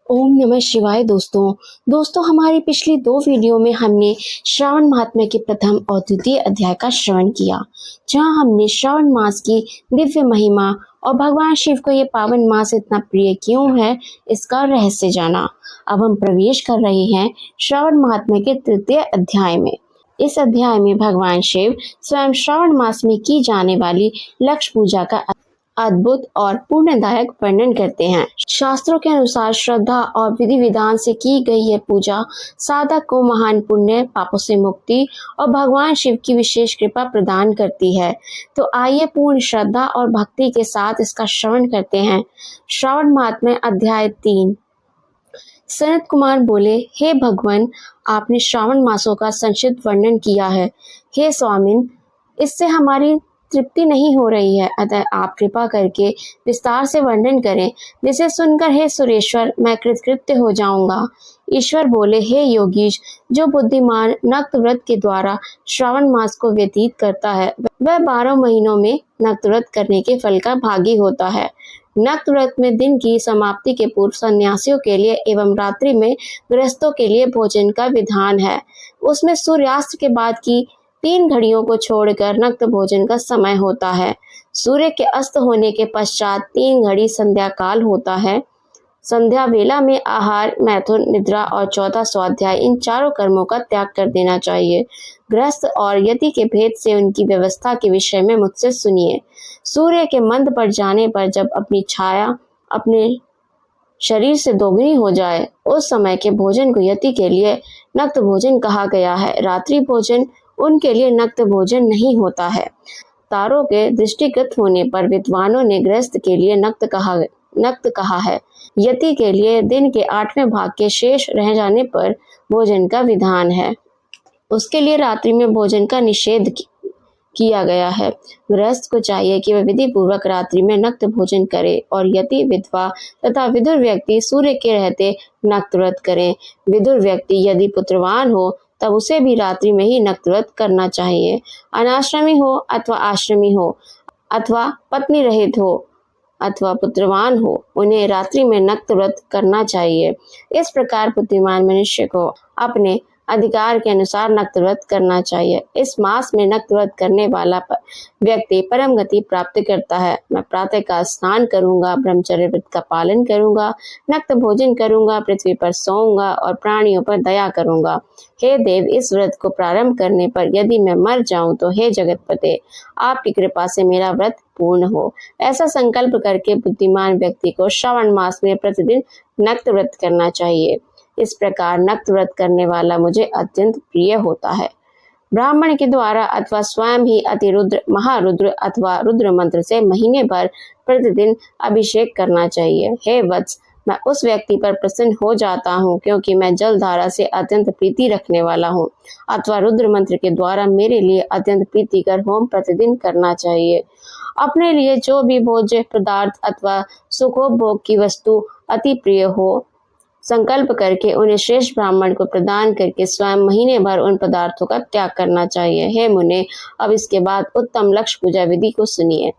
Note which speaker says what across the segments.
Speaker 1: ओम नमः शिवाय। दोस्तों हमारी पिछली 2 वीडियो में हमने श्रावण महात्म्य के प्रथम और द्वितीय अध्याय का श्रवण किया, जहां हमने श्रावण मास की दिव्य महिमा और भगवान शिव को ये पावन मास इतना प्रिय क्यों है इसका रहस्य जाना। अब हम प्रवेश कर रहे हैं श्रावण महात्म्य के तृतीय अध्याय में। इस अध्याय में भगवान शिव स्वयं श्रावण मास में की जाने वाली लक्ष्य पूजा का अद्भुत और पुण्यदायक वर्णन करते हैं। शास्त्रों के अनुसार श्रद्धा और विधि विधान से की गई यह पूजा साधक को महान पुण्य, पापों से मुक्ति और भगवान शिव की विशेष कृपा प्रदान करती है। तो आइए पूर्ण श्रद्धा और भक्ति के साथ इसका श्रवण करते हैं। श्रावण महात्म्य अध्याय 3। सनत कुमार बोले, हे भगवान, आपने श्रावण मासों का संक्षिप्त वर्णन किया है। हे स्वामिन, इससे हमारी तृप्ति नहीं हो रही है, अतः आप कृपा करके विस्तार से वर्णन करें, जिसे सुनकर हे सुरेश्वर मैं कृतकृत्य हो जाऊंगा। ईश्वर बोले, हे योगीश, जो बुद्धिमान नक्त व्रत के द्वारा श्रावण मास को व्यतीत करता है वह 12 महीनों में नक्त व्रत करने के फल का भागी होता है। नक्त व्रत में दिन की समाप्ति के पूर्व सन्यासियों के लिए एवं रात्रि में गृहस्थों के लिए भोजन का विधान है। उसमें सूर्यास्त के बाद की 3 घड़ियों को छोड़कर नक्त भोजन का समय होता है। सूर्य के अस्त होने के पश्चात 3 घड़ी संध्या काल होता है। संध्या वेला में आहार, मैथुन, निद्रा और 14 स्वाध्याय, इन चारों कर्मों का त्याग कर देना चाहिए। गृहस्थ और यति के भेद से उनकी व्यवस्था के विषय में मुझसे सुनिए। सूर्य के मंद पड़ जाने पर जब अपनी छाया अपने शरीर से दोगुनी हो जाए, उस समय के भोजन को यति के लिए नक्त भोजन कहा गया है। रात्रि भोजन उनके लिए नक्त भोजन नहीं होता है। तारों के दृष्टिगत होने पर विद्वानों ने गृहस्थ के लिए नक्त कहा है। यति के लिए दिन के 8वें भाग के शेष रह जाने पर भोजन का विधान है। उसके लिए रात्रि में भोजन का निषेध किया गया है। गृहस्थ को चाहिए कि वह विधि पूर्वक रात्रि में नक्त भोजन करे और यति, विधवा तथा विदुर व्यक्ति सूर्य के रहते नक्त व्रत करें। विदुर व्यक्ति यदि पुत्रवान हो तब उसे भी रात्रि में ही नक्त व्रत करना चाहिए। अनाश्रमी हो अथवा आश्रमी हो अथवा पत्नी रहित हो अथवा पुत्रवान हो, उन्हें रात्रि में नक्त व्रत करना चाहिए। इस प्रकार बुद्धिमान मनुष्य को अपने अधिकार के अनुसार नक्त व्रत करना चाहिए। इस मास में नक्त व्रत करने वाला व्यक्ति परम गति प्राप्त करता है। मैं प्रातः काल स्नान करूंगा, ब्रह्मचर्य व्रत का पालन करूंगा, नक्त भोजन करूंगा, पृथ्वी पर सोऊंगा और प्राणियों पर दया करूंगा। हे देव, इस व्रत को प्रारंभ करने पर यदि मैं मर जाऊं तो हे जगतपते, आपकी कृपा से मेरा व्रत पूर्ण हो। ऐसा संकल्प करके बुद्धिमान व्यक्ति को श्रावण मास में प्रतिदिन नक्त व्रत करना चाहिए। इस प्रकार नक्त व्रत करने वाला मुझे अत्यंत प्रिय होता है। ब्राह्मण के द्वारा अथवा स्वयं ही अतिरुद्र, महारुद्र अथवा रुद्र मंत्र से महीने भर प्रतिदिन अभिषेक करना चाहिए। हे वत्स, मैं उस व्यक्ति पर प्रसन्न हो जाता हूँ क्योंकि मैं जल धारा से अत्यंत प्रीति रखने वाला हूँ। अथवा रुद्र मंत्र के द्वारा मेरे लिए अत्यंत प्रीतिकर होम प्रतिदिन करना चाहिए। अपने लिए जो भी भोज्य पदार्थ अथवा सुखोपभोग की वस्तु अति प्रिय हो, संकल्प करके उन्हें श्रेष्ठ ब्राह्मण को प्रदान करके स्वयं महीने भर उन पदार्थों का त्याग करना चाहिए। हे मुने, अब इसके बाद उत्तम लक्ष्य पूजा विधि को सुनिए।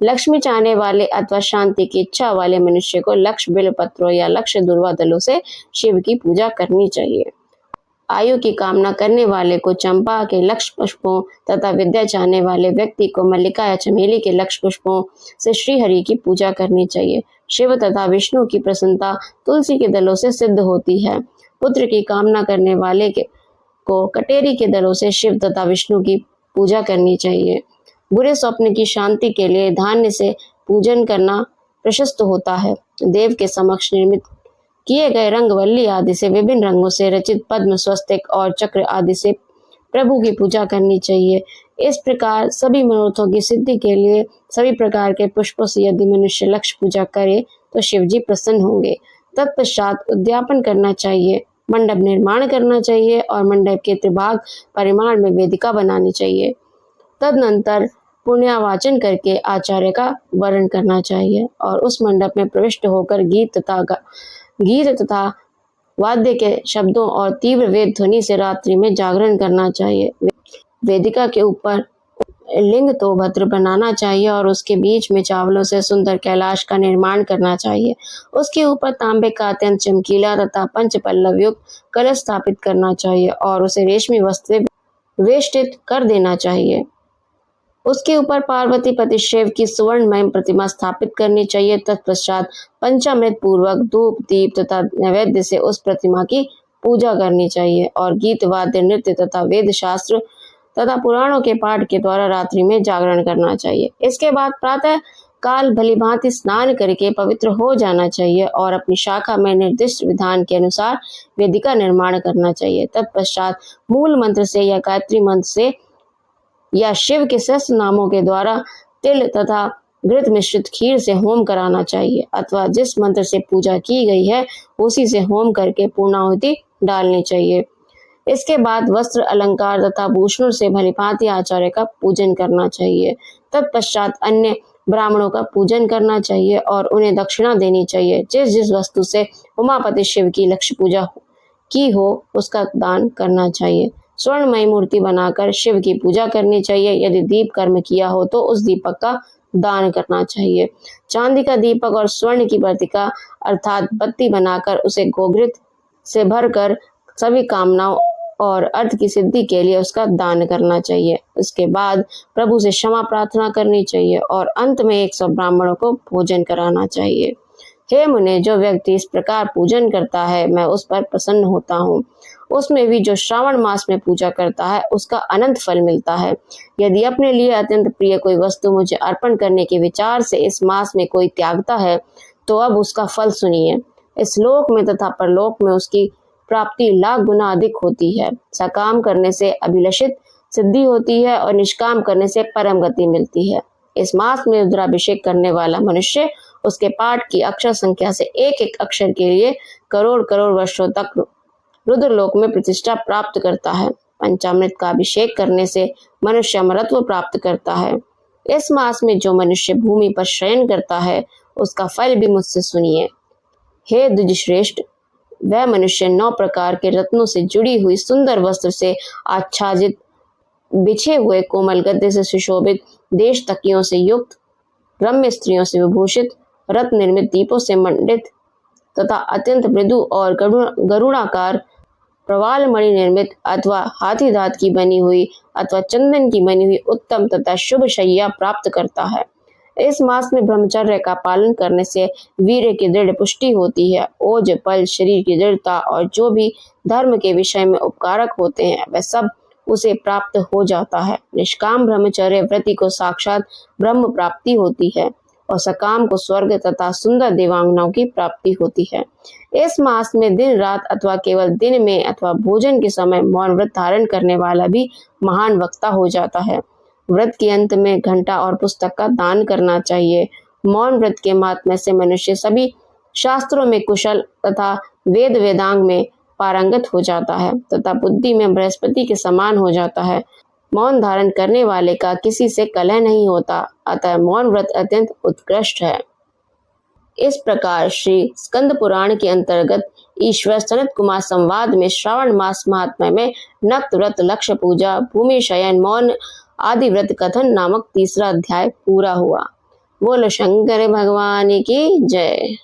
Speaker 1: लक्ष्मी चाहने वाले अथवा शांति की इच्छा वाले मनुष्य को लक्ष्य बिल्वपत्रों या लक्ष्य दुर्वा दलों से शिव की पूजा करनी चाहिए। आयु की कामना करने वाले को चंपा के लक्ष्य पुष्पों तथा विद्या चाहने वाले व्यक्ति को मल्लिका या चमेली के लक्ष्य पुष्पों से श्री हरि की पूजा करनी चाहिए। शिव तथा विष्णु की प्रसन्नता तुलसी के दलों से सिद्ध होती है। पुत्र की कामना करने वाले को कटेरी के दलों से शिव तथा विष्णु की पूजा करनी चाहिए। बुरे स्वप्न की शांति के लिए धान्य से पूजन करना प्रशस्त होता है। देव के समक्ष निर्मित किए गए रंगवल्ली आदि से विभिन्न रंगों से रचित पद्म, स्वस्तिक और चक्र आदि से प्रभु की पूजा करनी चाहिए। इस प्रकार सभी मनोरथों की सिद्धि के लिए सभी प्रकार के पुष्पों से यदि मनुष्य लक्ष्य पूजा करे तो शिव जी प्रसन्न होंगे। तत्पश्चात उद्यापन करना चाहिए, मंडप निर्माण करना चाहिए और मंडप के त्रिभाग परिमाण में वेदिका बनानी चाहिए। तदनंतर पुण्यावाचन करके आचार्य का वर्ण करना चाहिए और उस मंडप में प्रविष्ट होकर गीत तथा वाद्य के शब्दों और तीव्र वेद ध्वनि से रात्रि में जागरण करना चाहिए। वेदिका के ऊपर लिंग तो भद्र बनाना चाहिए और उसके बीच में चावलों से सुंदर कैलाश का निर्माण करना चाहिए। उसके ऊपर तांबे का अत्यंत चमकीला तथा पंच पल्लव युक्त कलश स्थापित करना चाहिए और उसे रेशमी वस्त्र से वेष्टित कर देना चाहिए। उसके ऊपर पार्वती पति शिव की सुवर्णमय प्रतिमा स्थापित करनी चाहिए। तत्पश्चात पंचामृत पूर्वक धूप दीप तथा नैवेद्य से उस प्रतिमा की पूजा करनी चाहिए और गीत वाद्य नृत्य तथा वेद शास्त्र तथा पुराणों के पाठ के द्वारा रात्रि में जागरण करना चाहिए। इसके बाद प्रातः काल भलीभांति स्नान करके पवित्र हो जाना चाहिए और अपनी शाखा में निर्दिष्ट विधान के अनुसार वेदी का निर्माण करना चाहिए। तत्पश्चात मूल मंत्र से या गायत्री मंत्र से या शिव के सहस्त्र नामों के द्वारा तिल तथा घृत मिश्रित खीर से होम कराना चाहिए अथवा जिस मंत्र से पूजा की गई है उसी से होम करके पूर्णाहुति डालनी चाहिए। इसके बाद वस्त्र अलंकार तथा भूषणों से भलीभांति आचार्य का पूजन करना चाहिए। तत्पश्चात अन्य ब्राह्मणों का पूजन करना चाहिए और उन्हें दक्षिणा देनी चाहिए। जिस जिस वस्तु से उमापति शिव की लक्ष्य पूजा की हो उसका दान करना चाहिए। स्वर्णमयी मूर्ति बनाकर शिव की पूजा करनी चाहिए। यदि दीप कर्म किया हो तो उस दीपक का दान करना चाहिए। चांदी का दीपक और स्वर्ण की वर्तिका अर्थात बत्ती बनाकर उसे गोघृत से भरकर सभी कामनाओं और अर्थ की सिद्धि के लिए उसका दान करना चाहिए। उसके बाद प्रभु से क्षमा प्रार्थना करनी चाहिए और अंत में 100 ब्राह्मणों को भोजन कराना चाहिए। हे मुने, जो व्यक्ति इस प्रकार पूजन करता है मैं उस पर प्रसन्न होता हूँ। उसमें भी जो श्रावण मास में पूजा करता है उसका अनंत फल मिलता है। यदि अपने लिए अत्यंत प्रिय कोई वस्तु मुझे अर्पण करने के विचार से इस मास में कोई त्यागता है तो अब उसका फल सुनिए। इस लोक में तथा परलोक में उसकी प्राप्ति लाख गुना अधिक होती है। सकाम करने से अभिलषित सिद्धि होती है और निष्काम करने से परम गति मिलती है। इस मास में रुद्राभिषेक करने वाला मनुष्य उसके पाठ की अक्षर संख्या से एक एक अक्षर के लिए करोड़ करोड़ वर्षों तक रुद्रलोक में प्रतिष्ठा प्राप्त करता है। पंचामृत का अभिषेक करने से मनुष्य अमरत्व प्राप्त करता है। इस मास में जो मनुष्य भूमि पर शयन करता है उसका फल भी मुझसे सुनिए। हे द्विजश्रेष्ठ, वह मनुष्य 9 प्रकार के रत्नों से जुड़ी हुई सुंदर वस्त्र से आच्छादित बिछे हुए कोमल गद्दे से सुशोभित देश तकियों से युक्त रम्य स्त्रियों से विभूषित रत्न निर्मित दीपों से मंडित तथा अत्यंत मृदु और गरुड़ाकार प्रवाल मणि निर्मित अथवा हाथी दांत की बनी हुई अथवा चंदन की बनी हुई उत्तम तथा शुभ शैया प्राप्त करता है। इस मास में ब्रह्मचर्य का पालन करने से वीर्य की दृढ़ पुष्टि होती है। ओज बल शरीर की दृढ़ता और जो भी धर्म के विषय में उपकारक होते हैं वह सब उसे प्राप्त हो जाता है। निष्काम ब्रह्मचर्य व्रति को साक्षात ब्रह्म प्राप्ति होती है और सकाम को स्वर्ग तथा सुंदर देवांगनाओं की प्राप्ति होती है। इस मास में दिन रात अथवा केवल दिन में अथवा भोजन के समय मौन व्रत धारण करने वाला भी महान वक्ता हो जाता है। व्रत के अंत में घंटा और पुस्तक का दान करना चाहिए। मौन व्रत के महात्म्य से मनुष्य सभी शास्त्रों में कुशल तथा वेद वेदांग में पारंगत हो जाता है तथा बुद्धि में बृहस्पति के समान हो जाता है। मौन धारण करने वाले का किसी से कलह नहीं होता, अतः मौन व्रत अत्यंत उत्कृष्ट है। इस प्रकार श्री स्कंद पुराण के अंतर्गत ईश्वर सनत कुमार संवाद में श्रावण मास महात्म्य में नक्त व्रत, लक्ष्य पूजा, भूमि शयन, मौन आदि व्रत कथन नामक तीसरा अध्याय पूरा हुआ। बोलो शंकर भगवान की जय।